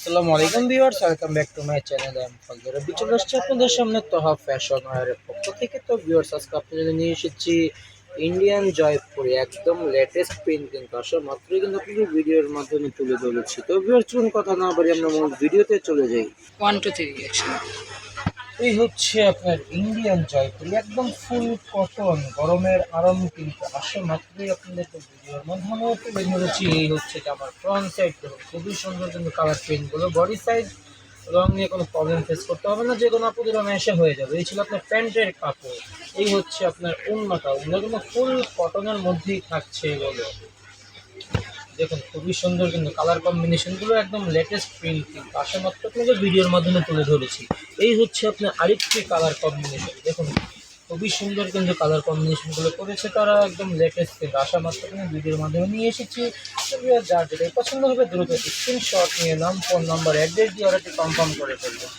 আসসালামু আলাইকুম viewers, welcome back to my channel. আমি ফজর রবি চলে আসছি আপনাদের সামনে তোহা ফ্যাশন ওয়্যারের পক্ষ থেকে। তো ভিউয়ার্স, আজকে আপনাদের নিয়ে এসেছি ইন্ডিয়ান জয়পুরি একদম লেটেস্ট প্রিন্ট, কিন্তু আসলে মাত্রই কিন্তু আপনাদের ভিডিওর মাধ্যমে তুলে ধরেছি। তো ভিউয়ার্স, চলুন কথা না বলি আমরা মূল ভিডিওতে চলে যাই। 1 2 3 অ্যাকশন। এই হচ্ছে আপনার ইন্ডিয়ান জয়পুরি একদম ফুল কটন, গরমের আরাম, কিন্তু আসে মাত্রই আপনাদের ভিডিওর মাধ্যমে তুলে ধরেছি। এই হচ্ছে যে আমার ফ্রন্ট সাইড, খুবই সুন্দর কিন্তু কালার প্রিন্টগুলো। বডি সাইজ রং নিয়ে কোনো প্রবলেম ফেস করতে হবে না, যে কোনো আপুদের এসে হয়ে যাবে। এই ছিল আপনার প্যান্টের কাপড়। এই হচ্ছে আপনার ওড়নাটা, ওগুলো কিন্তু ফুল কটনের মধ্যেই থাকছে এগুলো। দেখুন খুবই সুন্দর কিন্তু কালার কম্বিনেশনগুলো একদম লেটেস্ট প্রিন্ট, কিন্তু আসা মাত্র আপনাকে ভিডিওর মাধ্যমে তুলে ধরেছি। এই হচ্ছে আপনার আরেকটি কালার কম্বিনেশন। দেখুন খুবই সুন্দর কিন্তু কালার কম্বিনেশনগুলো করেছে তারা, একদম লেটেস্ট কিন্তু আসা মাত্র আপনি ভিডিওর মাধ্যমে নিয়ে এসেছি। যার যেটাই পছন্দ হবে দ্রুত স্ক্রিনশট নিয়ে নাম, ফোন নাম্বার, অ্যাড্রেস দিয়ে অর্ডারটি কনফার্ম করে ফেলবেন।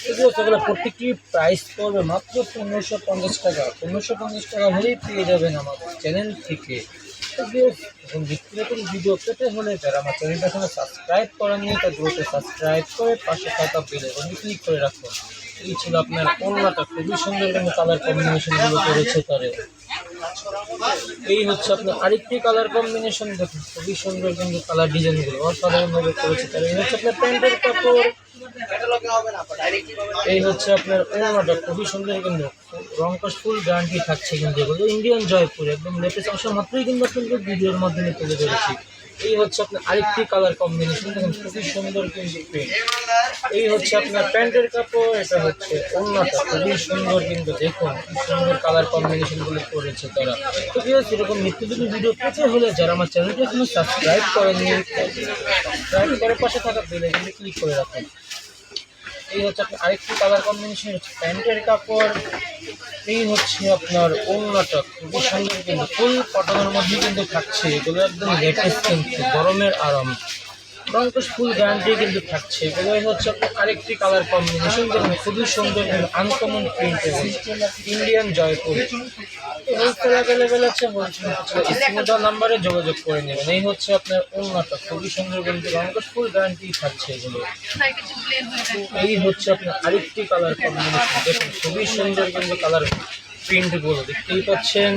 এগুলো সেগুলো প্রত্যেকটি প্রাইস পড়বে মাত্র 1550 টাকা। 1550 টাকা হলেই পেয়ে যাবেন আমাদের চ্যানেল থেকে। এবং ব্যক্তিগত ভিডিও পেতে হলে যারা আমার চ্যানেলটা এখনো সাবস্ক্রাইব করেননি, তা দ্রুত সাবস্ক্রাইব করে পাশে থাকা বেল আইকনটি ক্লিক করে রাখুন। এই ছিল আপনার ওড়নাটা, খুবই সুন্দর কিন্তু কালার কম্বিনেশনগুলো করেছে তারে। এই হচ্ছে আপনার আরেকটি কালার কম্বিনেশন, দেখুন খুবই সুন্দর কিন্তু কালার ডিজাইনগুলো অসাধারণভাবে করেছে তারা। এই হচ্ছে আপনার প্যান্টের কাপড়। এই হচ্ছে আপনার ওড়নাটা, খুবই সুন্দর কিন্তু রংকশ ফুল গ্যারান্টি থাকছে কিন্তু এগুলো ইন্ডিয়ান জয়পুর একদম লেটেস্ট আসা মাত্রই কিন্তু আপনাদের ভিডিওর মাধ্যমে তুলে ধরেছি। এই হচ্ছে আপনার আরেকটি কালার কম্বিনেশন, দেখুন খুবই সুন্দর কিন্তু প্রিন্ট। এই হচ্ছে আপনার প্যান্টের কাপড়, এটা হচ্ছে ওড়নাটা, খুবই সুন্দর কিন্তু দেখুন কি সুন্দর কালার কম্বিনেশনগুলো করেছে তারা। তো এরকম নিত্যদিন ভিডিও পেতে হলে যারা আমার চ্যানেলটা এখনো সাবস্ক্রাইব করেনি, সাবস্ক্রাইব করে পাশে থাকা বেল আইকনটি ক্লিক করে রাখুন। এই হচ্ছে আপনার আরেকটি কালার কম্বিনেশন, হচ্ছে প্যান্টের কাপড়। এই হচ্ছে আপনার ওড়নাটা, খুবই সুন্দর কিন্তু ফুল কটনের মধ্যে কিন্তু থাকছে এগুলো, একদম লেটেস্ট কিন্তু গরমের আরাম, রংকশ ফুল গ্যারান্টি কিন্তু থাকছে এগুলো। হচ্ছে আপনার আরেকটি কালার কম্বিনেশন, দেখুন খুবই সুন্দর কিন্তু uncommon print Indian Jaipur. Wholesale available আছে, স্ক্রিনে নাম্বারে যোগাযোগ করে নেবেন। এই হচ্ছে আপনার ওড়নাটা, খুবই সুন্দর কিন্তু রংকশ ফুল গ্যারান্টি থাকছে এগুলো। এই হচ্ছে আপনার আরেকটি কালার কম্বিনেশন, দেখুন খুবই সুন্দর কিন্তু কালার প্রিন্টগুলো দেখতেই পাচ্ছেন।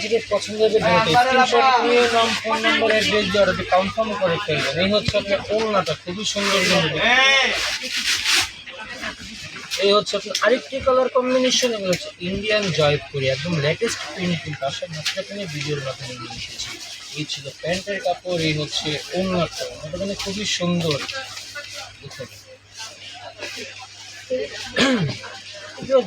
যেটা পছন্দ হবে স্ক্রিনশট নিয়ে নাম, ফোন নাম্বার, অ্যাড্রেস দিয়ে অর্ডারটি কনফার্ম করে ফেলবেন। এই হচ্ছে আপনার ওড়নাটা, খুবই সুন্দর কিন্তু। এই হচ্ছে আপনার আরেকটি কালার কম্বিনেশন, এগুলো হচ্ছে ইন্ডিয়ান জয়পুরি একদম লেটেস্ট প্রিন্ট, কিন্তু আসার মাত্র আপনি ভিডিওর মাধ্যমে নিয়ে এসেছি। এই ছিল প্যান্টের কাপড়, এই হচ্ছে ওড়নাটা, ওড়নাটা মানে খুবই সুন্দর দেখুন।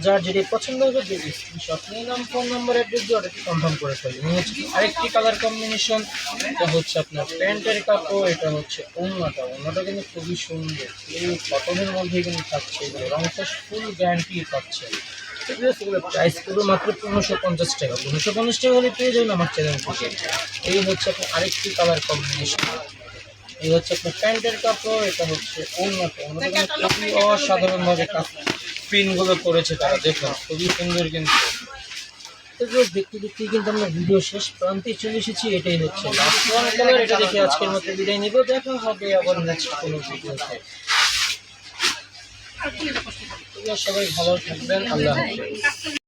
যার যেটাই পছন্দ হবে স্ক্রিনশট নিয়ে নাম, ফোন নাম্বার, অ্যাড্রেস দিয়ে অর্ডারটি কনফার্ম করে ফেলবেন। এই হচ্ছে আরেকটি কালার কম্বিনেশন, এটা হচ্ছে আপনার প্যান্টের কাপড়, এটা হচ্ছে ওড়নাটা, ওড়নাটা কিন্তু খুবই সুন্দর, এই কটনের মধ্যে কিন্তু থাকছে এগুলো, রংটা ফুল গ্যারান্টি পাচ্ছে। এগুলো প্রাইস করবে মাত্র 1550 টাকা। 1550 টাকা হলে পেয়ে যাবেন আমার চ্যানেল থেকে। এই হচ্ছে আপনার আরেকটি কালার কম্বিনেশন, এই হচ্ছে আপনার প্যান্টের কাপড়, এটা হচ্ছে ওড়নাটা, ওড়নাটা খুবই অসাধারণভাবে প্রিন্টগুলো করেছে তারা, দেখুন খুবই সুন্দর কিন্তু। দেখতে দেখতে কিন্তু আমরা ভিডিও শেষ প্রান্তে চলে এসেছি। এটাই হচ্ছে লাস্ট ওয়ান কালার, এটা দেখে আজকের মতো বিদায় নিব। দেখা হবে আবার নেক্সট কোনো ভিডিওতে। সবাই ভালো থাকবেন, আল্লাহ হাফেজ।